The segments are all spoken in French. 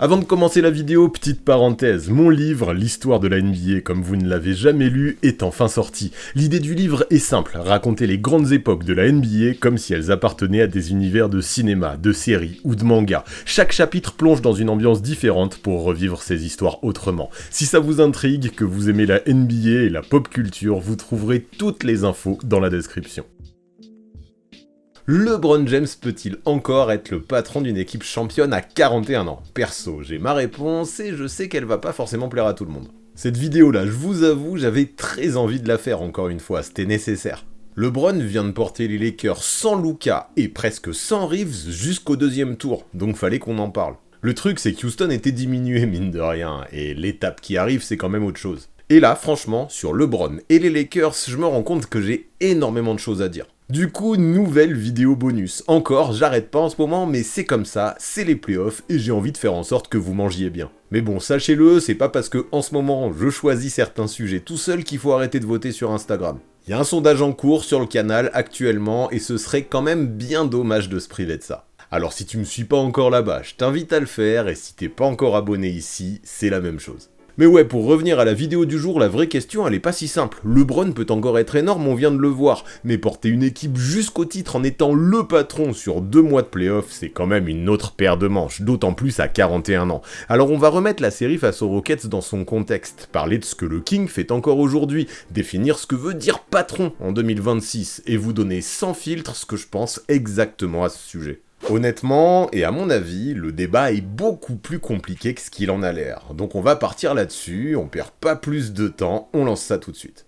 Avant de commencer la vidéo, petite parenthèse, mon livre, l'histoire de la NBA comme vous ne l'avez jamais lu, est enfin sorti. L'idée du livre est simple, raconter les grandes époques de la NBA comme si elles appartenaient à des univers de cinéma, de séries ou de manga. Chaque chapitre plonge dans une ambiance différente pour revivre ces histoires autrement. Si ça vous intrigue, que vous aimez la NBA et la pop culture, vous trouverez toutes les infos dans la description. LeBron James peut-il encore être le patron d'une équipe championne à 41 ans? Perso, j'ai ma réponse et je sais qu'elle va pas forcément plaire à tout le monde. Cette vidéo-là, je vous avoue, j'avais très envie de la faire encore une fois, c'était nécessaire. LeBron vient de porter les Lakers sans Luka et presque sans Reeves jusqu'au deuxième tour, donc fallait qu'on en parle. Le truc, c'est que Houston était diminué mine de rien, et l'étape qui arrive, c'est quand même autre chose. Et là, franchement, sur LeBron et les Lakers, je me rends compte que j'ai énormément de choses à dire. Du coup, nouvelle vidéo bonus. Encore, j'arrête pas en ce moment, mais c'est comme ça, c'est les playoffs, et j'ai envie de faire en sorte que vous mangiez bien. Mais bon, sachez-le, c'est pas parce que en ce moment je choisis certains sujets tout seul qu'il faut arrêter de voter sur Instagram. Il y a un sondage en cours sur le canal actuellement, et ce serait quand même bien dommage de se priver de ça. Alors si tu me suis pas encore là-bas, je t'invite à le faire, et si t'es pas encore abonné ici, c'est la même chose. Mais ouais, pour revenir à la vidéo du jour, la vraie question elle est pas si simple. LeBron peut encore être énorme, on vient de le voir, mais porter une équipe jusqu'au titre en étant le patron sur 2 mois de playoff, c'est quand même une autre paire de manches, d'autant plus à 41 ans. Alors on va remettre la série face aux Rockets dans son contexte, parler de ce que le King fait encore aujourd'hui, définir ce que veut dire patron en 2026, et vous donner sans filtre ce que je pense exactement à ce sujet. Honnêtement, et à mon avis, le débat est beaucoup plus compliqué que ce qu'il en a l'air. Donc on va partir là-dessus, on perd pas plus de temps, on lance ça tout de suite.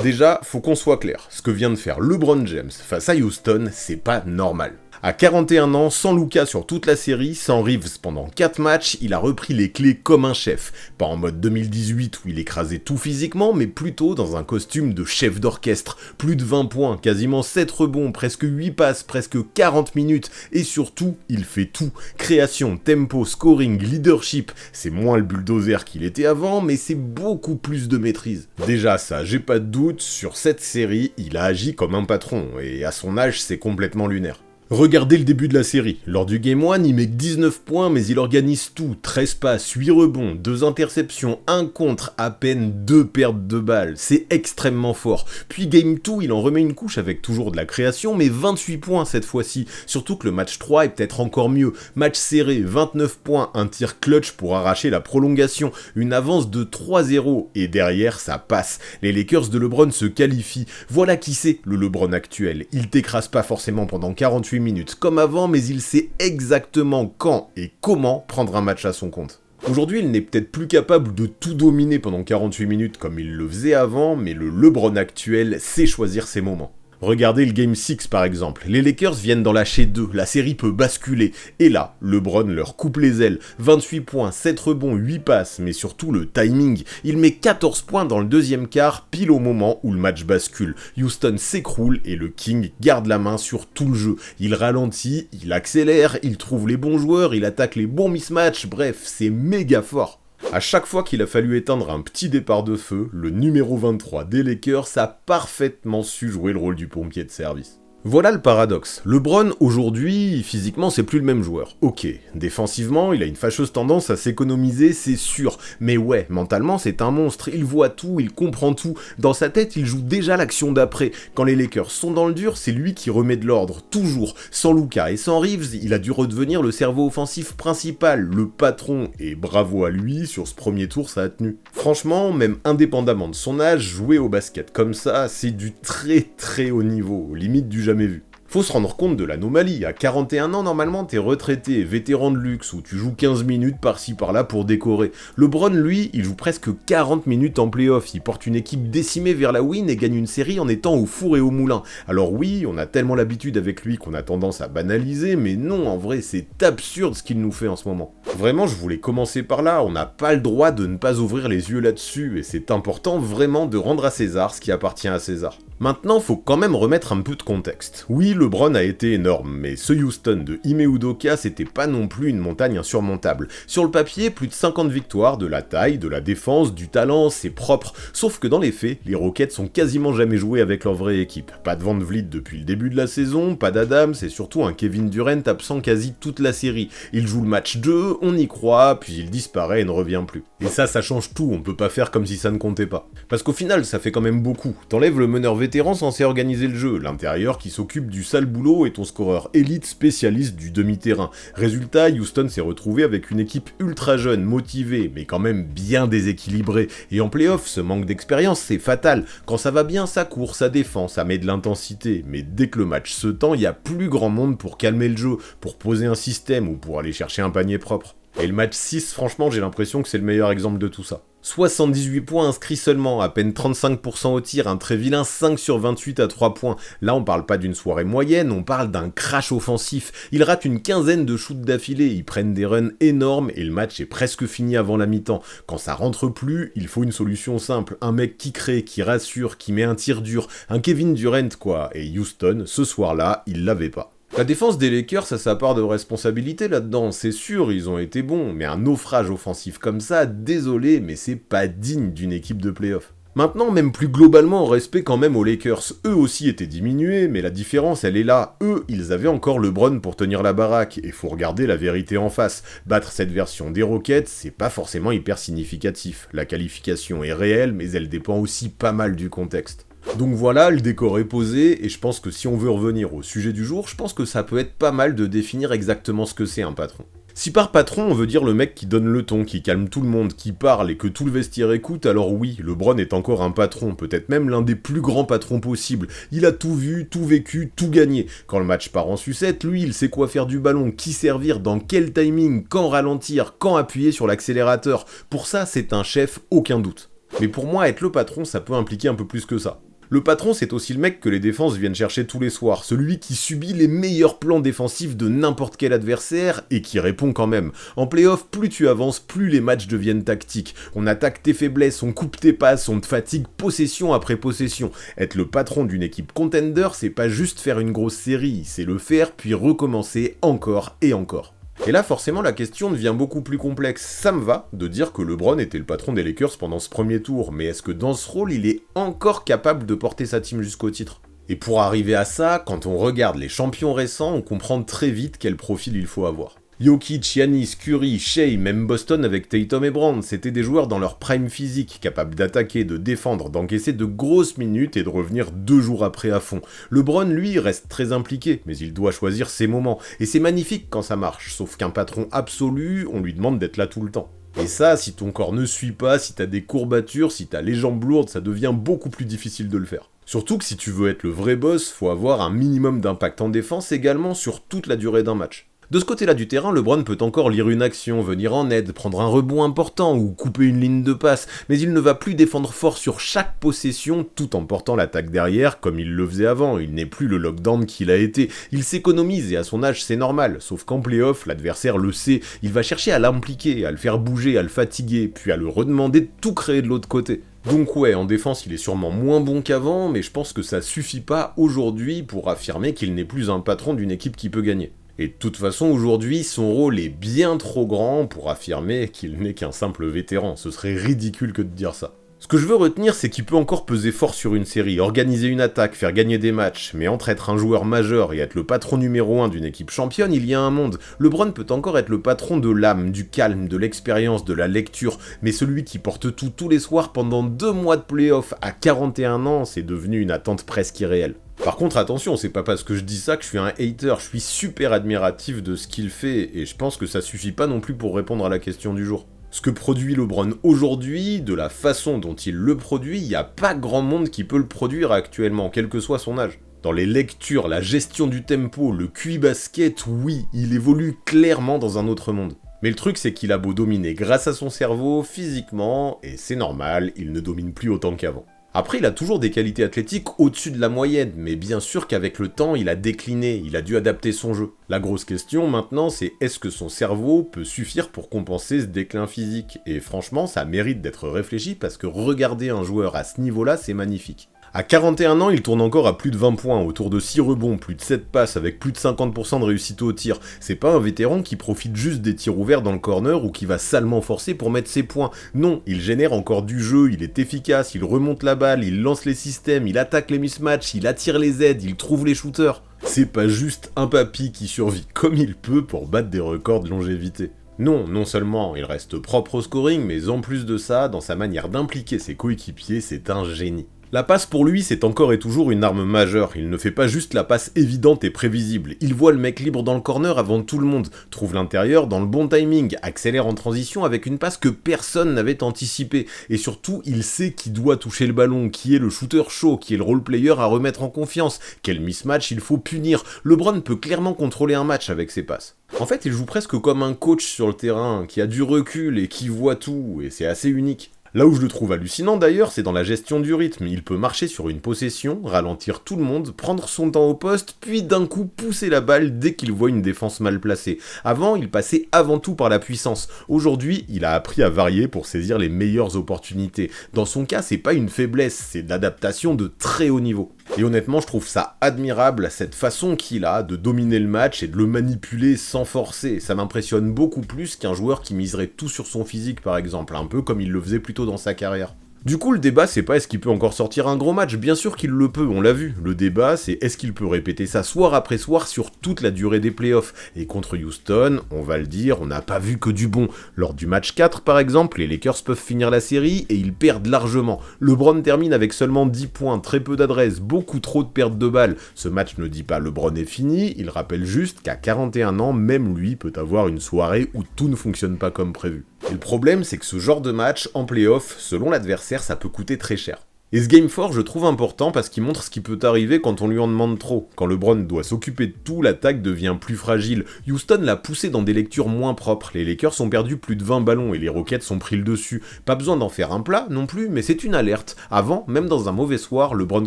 Déjà, faut qu'on soit clair, ce que vient de faire LeBron James face à Houston, c'est pas normal. À 41 ans, sans Luka sur toute la série, sans Reeves pendant 4 matchs, il a repris les clés comme un chef. Pas en mode 2018 où il écrasait tout physiquement, mais plutôt dans un costume de chef d'orchestre. Plus de 20 points, quasiment 7 rebonds, presque 8 passes, presque 40 minutes, et surtout, il fait tout. Création, tempo, scoring, leadership, c'est moins le bulldozer qu'il était avant, mais c'est beaucoup plus de maîtrise. Déjà ça, j'ai pas de doute, sur cette série, il a agi comme un patron, et à son âge, c'est complètement lunaire. Regardez le début de la série. Lors du Game 1, il met que 19 points, mais il organise tout. 13 passes, 8 rebonds, 2 interceptions, 1 contre, à peine 2 pertes de balles. C'est extrêmement fort. Puis Game 2, il en remet une couche avec toujours de la création, mais 28 points cette fois-ci. Surtout que le match 3 est peut-être encore mieux. Match serré, 29 points, un tir clutch pour arracher la prolongation, une avance de 3-0, et derrière, ça passe. Les Lakers de LeBron se qualifient. Voilà qui c'est, le LeBron actuel. Il t'écrase pas forcément pendant 48 minutes comme avant, mais il sait exactement quand et comment prendre un match à son compte. Aujourd'hui, il n'est peut-être plus capable de tout dominer pendant 48 minutes comme il le faisait avant, mais le LeBron actuel sait choisir ses moments. Regardez le Game 6 par exemple, les Lakers viennent d'en lâcher 2, la série peut basculer, et là, LeBron leur coupe les ailes, 28 points, 7 rebonds, 8 passes, mais surtout le timing, il met 14 points dans le deuxième quart, pile au moment où le match bascule. Houston s'écroule et le King garde la main sur tout le jeu, il ralentit, il accélère, il trouve les bons joueurs, il attaque les bons mismatchs, bref, c'est méga fort. À chaque fois qu'il a fallu éteindre un petit départ de feu, le numéro 23 des Lakers a parfaitement su jouer le rôle du pompier de service. Voilà le paradoxe. LeBron, aujourd'hui, physiquement, c'est plus le même joueur. Ok, défensivement, il a une fâcheuse tendance à s'économiser, c'est sûr. Mais ouais, mentalement, c'est un monstre. Il voit tout, il comprend tout. Dans sa tête, il joue déjà l'action d'après. Quand les Lakers sont dans le dur, c'est lui qui remet de l'ordre, toujours. Sans Luka et sans Reeves, il a dû redevenir le cerveau offensif principal, le patron. Et bravo à lui, sur ce premier tour, ça a tenu. Franchement, même indépendamment de son âge, jouer au basket comme ça, c'est du très haut niveau, limite du jamais vu. Faut se rendre compte de l'anomalie, à 41 ans normalement t'es retraité, vétéran de luxe, où tu joues 15 minutes par-ci par-là pour décorer. LeBron lui, il joue presque 40 minutes en play-off, il porte une équipe décimée vers la win et gagne une série en étant au four et au moulin. Alors oui, on a tellement l'habitude avec lui qu'on a tendance à banaliser, mais non, en vrai c'est absurde ce qu'il nous fait en ce moment. Vraiment, je voulais commencer par là, on n'a pas le droit de ne pas ouvrir les yeux là-dessus, et c'est important vraiment de rendre à César ce qui appartient à César. Maintenant, faut quand même remettre un peu de contexte. Oui, LeBron a été énorme, mais ce Houston de Ime Udoka, c'était pas non plus une montagne insurmontable. Sur le papier, plus de 50 victoires, de la taille, de la défense, du talent, c'est propre. Sauf que dans les faits, les Rockets sont quasiment jamais joués avec leur vraie équipe. Pas de Van Vliet depuis le début de la saison, pas d'Adams, et surtout un Kevin Durant absent quasi toute la série. Il joue le match 2, on y croit, puis il disparaît et ne revient plus. Et ça change tout, on peut pas faire comme si ça ne comptait pas. Parce qu'au final, ça fait quand même beaucoup. T'enlèves le meneur vétéran censé organiser le jeu, l'intérieur qui s'occupe du sale boulot et ton scoreur élite spécialiste du demi-terrain. Résultat, Houston s'est retrouvé avec une équipe ultra jeune, motivée, mais quand même bien déséquilibrée. Et en play-off, ce manque d'expérience, c'est fatal. Quand ça va bien, ça court, ça défend, ça met de l'intensité. Mais dès que le match se tend, il y a plus grand monde pour calmer le jeu, pour poser un système ou pour aller chercher un panier propre. Et le match 6, franchement, j'ai l'impression que c'est le meilleur exemple de tout ça. 78 points inscrits seulement, à peine 35% au tir, un très vilain 5 sur 28 à 3 points. Là, on parle pas d'une soirée moyenne, on parle d'un crash offensif. Ils ratent une quinzaine de shoots d'affilée, ils prennent des runs énormes et le match est presque fini avant la mi-temps. Quand ça rentre plus, il faut une solution simple. Un mec qui crée, qui rassure, qui met un tir dur. Un Kevin Durant, quoi. Et Houston, ce soir-là, il l'avait pas. La défense des Lakers a sa part de responsabilité là-dedans, c'est sûr, ils ont été bons, mais un naufrage offensif comme ça, désolé, mais c'est pas digne d'une équipe de play-off. Maintenant, même plus globalement, respect quand même aux Lakers, eux aussi étaient diminués, mais la différence elle est là, eux, ils avaient encore LeBron pour tenir la baraque, et faut regarder la vérité en face, battre cette version des Rockets, c'est pas forcément hyper significatif, la qualification est réelle, mais elle dépend aussi pas mal du contexte. Donc voilà, le décor est posé, et je pense que si on veut revenir au sujet du jour, je pense que ça peut être pas mal de définir exactement ce que c'est un patron. Si par patron on veut dire le mec qui donne le ton, qui calme tout le monde, qui parle et que tout le vestiaire écoute, alors oui, LeBron est encore un patron, peut-être même l'un des plus grands patrons possibles. Il a tout vu, tout vécu, tout gagné. Quand le match part en sucette, lui il sait quoi faire du ballon, qui servir, dans quel timing, quand ralentir, quand appuyer sur l'accélérateur. Pour ça c'est un chef, aucun doute. Mais pour moi être le patron ça peut impliquer un peu plus que ça. Le patron, c'est aussi le mec que les défenses viennent chercher tous les soirs, celui qui subit les meilleurs plans défensifs de n'importe quel adversaire et qui répond quand même. En play-off, plus tu avances, plus les matchs deviennent tactiques. On attaque tes faiblesses, on coupe tes passes, on te fatigue possession après possession. Être le patron d'une équipe contender, c'est pas juste faire une grosse série, c'est le faire puis recommencer encore et encore. Et là, forcément, la question devient beaucoup plus complexe. Ça me va de dire que LeBron était le patron des Lakers pendant ce premier tour, mais est-ce que dans ce rôle, il est encore capable de porter sa team jusqu'au titre ? Et pour arriver à ça, quand on regarde les champions récents, on comprend très vite quel profil il faut avoir. Jokic, Giannis, Curry, Shea, même Boston avec Tatum et Brown, c'était des joueurs dans leur prime physique, capables d'attaquer, de défendre, d'encaisser de grosses minutes et de revenir 2 jours après à fond. LeBron, lui, reste très impliqué, mais il doit choisir ses moments, et c'est magnifique quand ça marche, sauf qu'un patron absolu, on lui demande d'être là tout le temps. Et ça, si ton corps ne suit pas, si t'as des courbatures, si t'as les jambes lourdes, ça devient beaucoup plus difficile de le faire. Surtout que si tu veux être le vrai boss, faut avoir un minimum d'impact en défense également sur toute la durée d'un match. De ce côté-là du terrain, LeBron peut encore lire une action, venir en aide, prendre un rebond important ou couper une ligne de passe, mais il ne va plus défendre fort sur chaque possession tout en portant l'attaque derrière comme il le faisait avant, il n'est plus le lockdown qu'il a été, il s'économise et à son âge c'est normal, sauf qu'en play-off, l'adversaire le sait, il va chercher à l'impliquer, à le faire bouger, à le fatiguer, puis à le redemander de tout créer de l'autre côté. Donc ouais, en défense il est sûrement moins bon qu'avant, mais je pense que ça suffit pas aujourd'hui pour affirmer qu'il n'est plus un patron d'une équipe qui peut gagner. Et de toute façon, aujourd'hui, son rôle est bien trop grand pour affirmer qu'il n'est qu'un simple vétéran. Ce serait ridicule que de dire ça. Ce que je veux retenir, c'est qu'il peut encore peser fort sur une série, organiser une attaque, faire gagner des matchs, mais entre être un joueur majeur et être le patron numéro 1 d'une équipe championne, il y a un monde. LeBron peut encore être le patron de l'âme, du calme, de l'expérience, de la lecture, mais celui qui porte tout tous les soirs pendant 2 mois de play-off à 41 ans, c'est devenu une attente presque irréelle. Par contre, attention, c'est pas parce que je dis ça que je suis un hater, je suis super admiratif de ce qu'il fait, et je pense que ça suffit pas non plus pour répondre à la question du jour. Ce que produit LeBron aujourd'hui, de la façon dont il le produit, y a pas grand monde qui peut le produire actuellement, quel que soit son âge. Dans les lectures, la gestion du tempo, le QI basket, oui, il évolue clairement dans un autre monde. Mais le truc c'est qu'il a beau dominer grâce à son cerveau, physiquement, et c'est normal, il ne domine plus autant qu'avant. Après, il a toujours des qualités athlétiques au-dessus de la moyenne, mais bien sûr qu'avec le temps, il a décliné, il a dû adapter son jeu. La grosse question maintenant, c'est est-ce que son cerveau peut suffire pour compenser ce déclin physique ? Et franchement, ça mérite d'être réfléchi parce que regarder un joueur à ce niveau-là, c'est magnifique. À 41 ans, il tourne encore à plus de 20 points, autour de 6 rebonds, plus de 7 passes, avec plus de 50% de réussite au tir. C'est pas un vétéran qui profite juste des tirs ouverts dans le corner ou qui va salement forcer pour mettre ses points. Non, il génère encore du jeu, il est efficace, il remonte la balle, il lance les systèmes, il attaque les mismatchs, il attire les aides, il trouve les shooters. C'est pas juste un papy qui survit comme il peut pour battre des records de longévité. Non seulement il reste propre au scoring, mais en plus de ça, dans sa manière d'impliquer ses coéquipiers, c'est un génie. La passe pour lui, c'est encore et toujours une arme majeure, il ne fait pas juste la passe évidente et prévisible, il voit le mec libre dans le corner avant tout le monde, trouve l'intérieur dans le bon timing, accélère en transition avec une passe que personne n'avait anticipée, et surtout il sait qui doit toucher le ballon, qui est le shooter chaud, qui est le role player à remettre en confiance, quel mismatch il faut punir. LeBron peut clairement contrôler un match avec ses passes. En fait, il joue presque comme un coach sur le terrain, qui a du recul et qui voit tout, et c'est assez unique. Là où je le trouve hallucinant d'ailleurs, c'est dans la gestion du rythme. Il peut marcher sur une possession, ralentir tout le monde, prendre son temps au poste, puis d'un coup pousser la balle dès qu'il voit une défense mal placée. Avant, il passait avant tout par la puissance. Aujourd'hui, il a appris à varier pour saisir les meilleures opportunités. Dans son cas, c'est pas une faiblesse, c'est de l'adaptation de très haut niveau. Et honnêtement, je trouve ça admirable, cette façon qu'il a de dominer le match et de le manipuler sans forcer. Ça m'impressionne beaucoup plus qu'un joueur qui miserait tout sur son physique par exemple, un peu comme il le faisait plus tôt dans sa carrière. Du coup, le débat, c'est pas est-ce qu'il peut encore sortir un gros match, bien sûr qu'il le peut, on l'a vu. Le débat, c'est est-ce qu'il peut répéter ça soir après soir sur toute la durée des playoffs. Et contre Houston, on va le dire, on n'a pas vu que du bon. Lors du match 4, par exemple, les Lakers peuvent finir la série et ils perdent largement. LeBron termine avec seulement 10 points, très peu d'adresse, beaucoup trop de pertes de balles. Ce match ne dit pas LeBron est fini, il rappelle juste qu'à 41 ans, même lui peut avoir une soirée où tout ne fonctionne pas comme prévu. Et le problème, c'est que ce genre de match, en playoff, selon l'adversaire, ça peut coûter très cher. Et ce Game 4, je trouve important parce qu'il montre ce qui peut arriver quand on lui en demande trop. Quand LeBron doit s'occuper de tout, l'attaque devient plus fragile. Houston l'a poussé dans des lectures moins propres. Les Lakers ont perdu plus de 20 ballons et les Rockets ont pris le dessus. Pas besoin d'en faire un plat non plus, mais c'est une alerte. Avant, même dans un mauvais soir, LeBron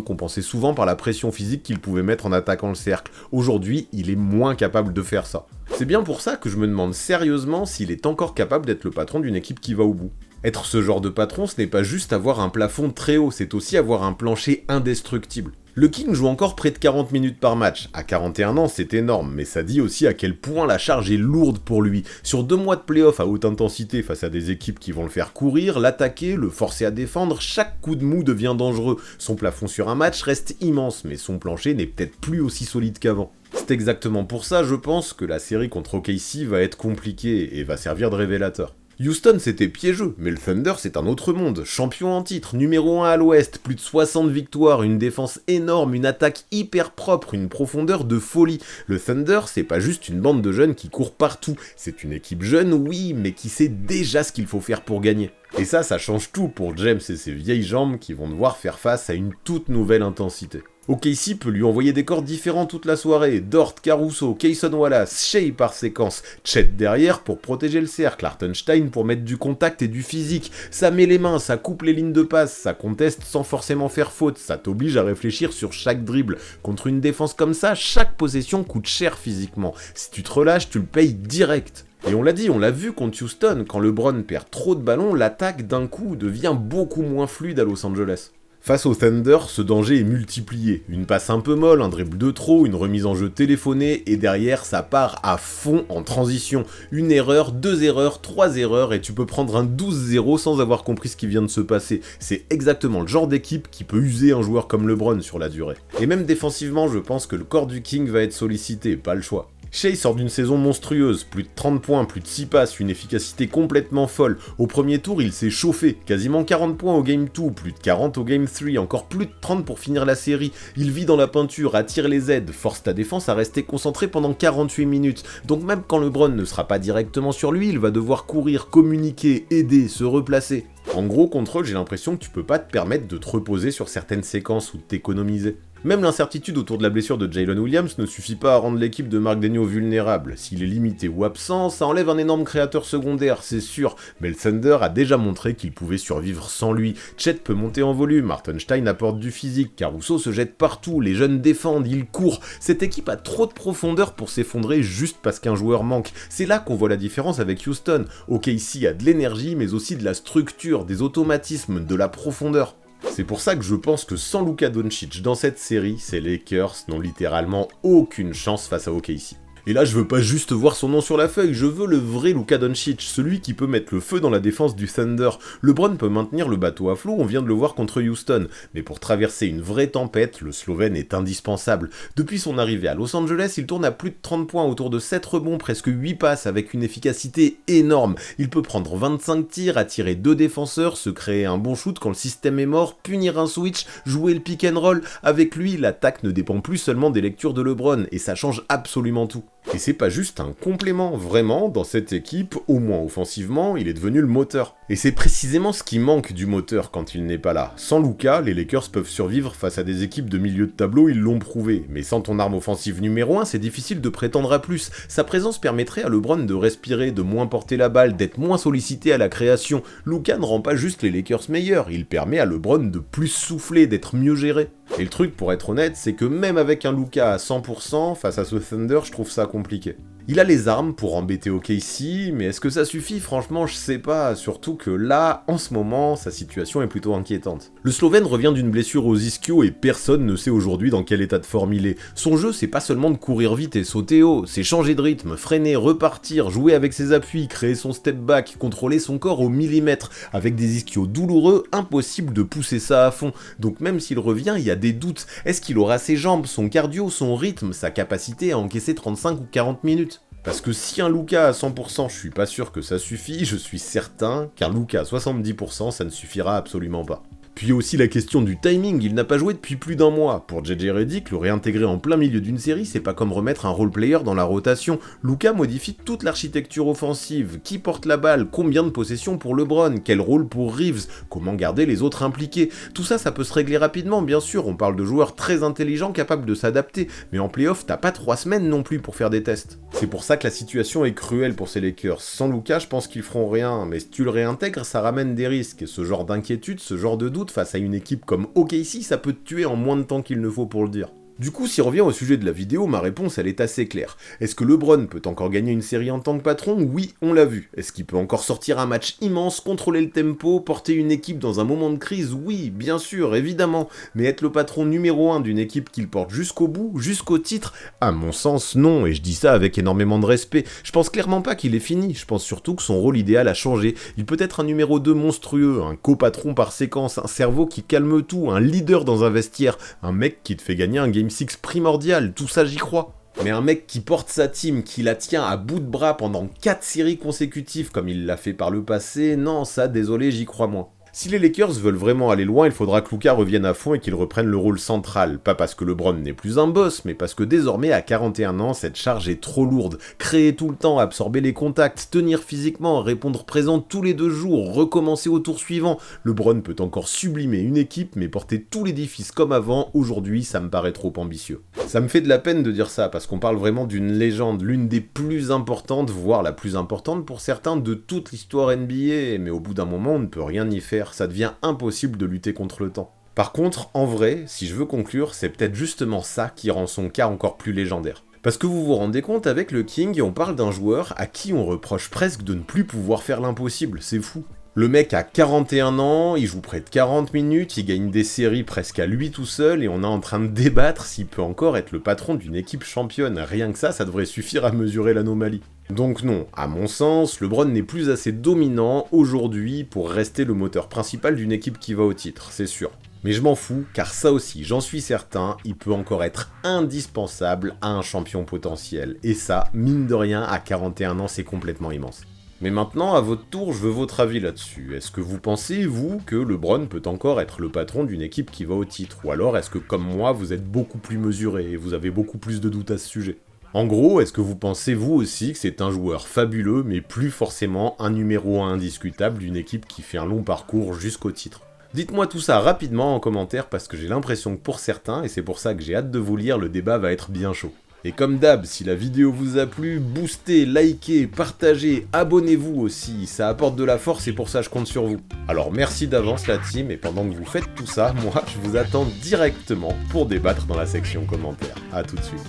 compensait souvent par la pression physique qu'il pouvait mettre en attaquant le cercle. Aujourd'hui, il est moins capable de faire ça. C'est bien pour ça que je me demande sérieusement s'il est encore capable d'être le patron d'une équipe qui va au bout. Être ce genre de patron, ce n'est pas juste avoir un plafond très haut, c'est aussi avoir un plancher indestructible. Le King joue encore près de 40 minutes par match. À 41 ans, c'est énorme, mais ça dit aussi à quel point la charge est lourde pour lui. Sur 2 mois de play-off à haute intensité face à des équipes qui vont le faire courir, l'attaquer, le forcer à défendre, chaque coup de mou devient dangereux. Son plafond sur un match reste immense, mais son plancher n'est peut-être plus aussi solide qu'avant. C'est exactement pour ça, je pense, que la série contre OKC va être compliquée et va servir de révélateur. Houston c'était piégeux, mais le Thunder c'est un autre monde, champion en titre, numéro 1 à l'ouest, plus de 60 victoires, une défense énorme, une attaque hyper propre, une profondeur de folie. Le Thunder c'est pas juste une bande de jeunes qui courent partout, c'est une équipe jeune oui, mais qui sait déjà ce qu'il faut faire pour gagner. Et ça change tout pour James et ses vieilles jambes qui vont devoir faire face à une toute nouvelle intensité. OKC peut lui envoyer des corps différents toute la soirée, Dort, Caruso, Cason Wallace, Shea par séquence, Chet derrière pour protéger le cercle, Hartenstein pour mettre du contact et du physique, ça met les mains, ça coupe les lignes de passe, ça conteste sans forcément faire faute, ça t'oblige à réfléchir sur chaque dribble. Contre une défense comme ça, chaque possession coûte cher physiquement, si tu te relâches, tu le payes direct. Et on l'a dit, on l'a vu contre Houston, quand LeBron perd trop de ballons, l'attaque d'un coup devient beaucoup moins fluide à Los Angeles. Face au Thunder, ce danger est multiplié. Une passe un peu molle, un dribble de trop, une remise en jeu téléphonée, et derrière, ça part à fond en transition. Une erreur, 2 erreurs, 3 erreurs, et tu peux prendre un 12-0 sans avoir compris ce qui vient de se passer. C'est exactement le genre d'équipe qui peut user un joueur comme LeBron sur la durée. Et même défensivement, je pense que le corps du King va être sollicité, pas le choix. Shea sort d'une saison monstrueuse, plus de 30 points, plus de 6 passes, une efficacité complètement folle. Au premier tour, il s'est chauffé, quasiment 40 points au Game 2, plus de 40 au Game 3, encore plus de 30 pour finir la série. Il vit dans la peinture, attire les aides, force ta défense à rester concentré pendant 48 minutes. Donc même quand LeBron ne sera pas directement sur lui, il va devoir courir, communiquer, aider, se replacer. En gros, contre eux, j'ai l'impression que tu peux pas te permettre de te reposer sur certaines séquences ou de t'économiser. Même l'incertitude autour de la blessure de Jalen Williams ne suffit pas à rendre l'équipe de Mark Daigneault vulnérable. S'il est limité ou absent, ça enlève un énorme créateur secondaire, c'est sûr, mais le Thunder a déjà montré qu'il pouvait survivre sans lui. Chet peut monter en volume, Hartenstein apporte du physique, Caruso se jette partout, les jeunes défendent, ils courent. Cette équipe a trop de profondeur pour s'effondrer juste parce qu'un joueur manque. C'est là qu'on voit la différence avec Houston. OKC a de l'énergie, mais aussi de la structure, des automatismes, de la profondeur. C'est pour ça que je pense que sans Luka Doncic dans cette série, ces Lakers n'ont littéralement aucune chance face à OKC. Et là, je veux pas juste voir son nom sur la feuille, je veux le vrai Luka Doncic, celui qui peut mettre le feu dans la défense du Thunder. LeBron peut maintenir le bateau à flot, on vient de le voir contre Houston, mais pour traverser une vraie tempête, le Slovène est indispensable. Depuis son arrivée à Los Angeles, il tourne à plus de 30 points, autour de 7 rebonds, presque 8 passes, avec une efficacité énorme. Il peut prendre 25 tirs, attirer 2 défenseurs, se créer un bon shoot quand le système est mort, punir un switch, jouer le pick and roll. Avec lui, l'attaque ne dépend plus seulement des lectures de LeBron, et ça change absolument tout. Et c'est pas juste un complément, vraiment, dans cette équipe, au moins offensivement, il est devenu le moteur. Et c'est précisément ce qui manque du moteur quand il n'est pas là. Sans Luka, les Lakers peuvent survivre face à des équipes de milieu de tableau, ils l'ont prouvé. Mais sans ton arme offensive numéro 1, c'est difficile de prétendre à plus. Sa présence permettrait à LeBron de respirer, de moins porter la balle, d'être moins sollicité à la création. Luka ne rend pas juste les Lakers meilleurs, il permet à LeBron de plus souffler, d'être mieux géré. Et le truc, pour être honnête, c'est que même avec un Luka à 100%, face à ce Thunder, je trouve ça compliqué. Il a les armes pour embêter OKC, mais est-ce que ça suffit? Franchement, je sais pas, surtout que là, en ce moment, sa situation est plutôt inquiétante. Le Slovène revient d'une blessure aux ischios et personne ne sait aujourd'hui dans quel état de forme il est. Son jeu, c'est pas seulement de courir vite et sauter haut, c'est changer de rythme, freiner, repartir, jouer avec ses appuis, créer son step back, contrôler son corps au millimètre. Avec des ischios douloureux, impossible de pousser ça à fond. Donc même s'il revient, il y a des doutes. Est-ce qu'il aura ses jambes, son cardio, son rythme, sa capacité à encaisser 35 ou 40 minutes? Parce que si un Luka à 100%, je suis pas sûr que ça suffit, je suis certain qu'un Luka à 70%, ça ne suffira absolument pas. Puis aussi la question du timing, il n'a pas joué depuis plus d'1 mois. Pour JJ Redick, le réintégrer en plein milieu d'une série, c'est pas comme remettre un role-player dans la rotation. Luka modifie toute l'architecture offensive. Qui porte la balle? Combien de possessions pour LeBron? Quel rôle pour Reeves? Comment garder les autres impliqués? Tout ça, ça peut se régler rapidement, bien sûr. On parle de joueurs très intelligents, capables de s'adapter. Mais en playoff, t'as pas 3 semaines non plus pour faire des tests. C'est pour ça que la situation est cruelle pour ces Lakers. Sans Luka, je pense qu'ils feront rien. Mais si tu le réintègres, ça ramène des risques. Et ce genre d'inquiétude, ce genre de doute face à une équipe comme OKC, ça peut te tuer en moins de temps qu'il ne faut pour le dire. Du coup, si on revient au sujet de la vidéo, ma réponse elle est assez claire. Est-ce que LeBron peut encore gagner une série en tant que patron? Oui, on l'a vu. Est-ce qu'il peut encore sortir un match immense, contrôler le tempo, porter une équipe dans un moment de crise? Oui, bien sûr, évidemment. Mais être le patron numéro 1 d'une équipe qu'il porte jusqu'au bout, jusqu'au titre? À mon sens, non, et je dis ça avec énormément de respect. Je pense clairement pas qu'il est fini, je pense surtout que son rôle idéal a changé. Il peut être un numéro 2 monstrueux, un copatron par séquence, un cerveau qui calme tout, un leader dans un vestiaire, un mec qui te fait gagner un Game 6 primordial, tout ça j'y crois. Mais un mec qui porte sa team, qui la tient à bout de bras pendant 4 séries consécutives comme il l'a fait par le passé, non, ça désolé, j'y crois moins. Si les Lakers veulent vraiment aller loin, il faudra que Luka revienne à fond et qu'il reprenne le rôle central. Pas parce que LeBron n'est plus un boss, mais parce que désormais, à 41 ans, cette charge est trop lourde. Créer tout le temps, absorber les contacts, tenir physiquement, répondre présent tous les 2 jours, recommencer au tour suivant. LeBron peut encore sublimer une équipe, mais porter tout l'édifice comme avant, aujourd'hui, ça me paraît trop ambitieux. Ça me fait de la peine de dire ça, parce qu'on parle vraiment d'une légende, l'une des plus importantes, voire la plus importante pour certains, de toute l'histoire NBA, mais au bout d'un moment, on ne peut rien y faire. Ça devient impossible de lutter contre le temps. Par contre, en vrai, si je veux conclure, c'est peut-être justement ça qui rend son cas encore plus légendaire. Parce que vous vous rendez compte, avec le King, on parle d'un joueur à qui on reproche presque de ne plus pouvoir faire l'impossible, c'est fou. Le mec a 41 ans, il joue près de 40 minutes, il gagne des séries presque à lui tout seul, et on est en train de débattre s'il peut encore être le patron d'une équipe championne. Rien que ça devrait suffire à mesurer l'anomalie. Donc non, à mon sens, LeBron n'est plus assez dominant aujourd'hui pour rester le moteur principal d'une équipe qui va au titre, c'est sûr. Mais je m'en fous, car ça aussi, j'en suis certain, il peut encore être indispensable à un champion potentiel. Et ça, mine de rien, à 41 ans, c'est complètement immense. Mais maintenant, à votre tour, je veux votre avis là-dessus. Est-ce que vous pensez, vous, que LeBron peut encore être le patron d'une équipe qui va au titre? Ou alors est-ce que, comme moi, vous êtes beaucoup plus mesuré et vous avez beaucoup plus de doutes à ce sujet? En gros, est-ce que vous pensez, vous aussi, que c'est un joueur fabuleux, mais plus forcément un numéro 1 indiscutable d'une équipe qui fait un long parcours jusqu'au titre? Dites-moi tout ça rapidement en commentaire, parce que j'ai l'impression que pour certains, et c'est pour ça que j'ai hâte de vous lire, le débat va être bien chaud. Et comme d'hab, si la vidéo vous a plu, boostez, likez, partagez, abonnez-vous aussi, ça apporte de la force et pour ça je compte sur vous. Alors merci d'avance la team, et pendant que vous faites tout ça, moi je vous attends directement pour débattre dans la section commentaires. A tout de suite.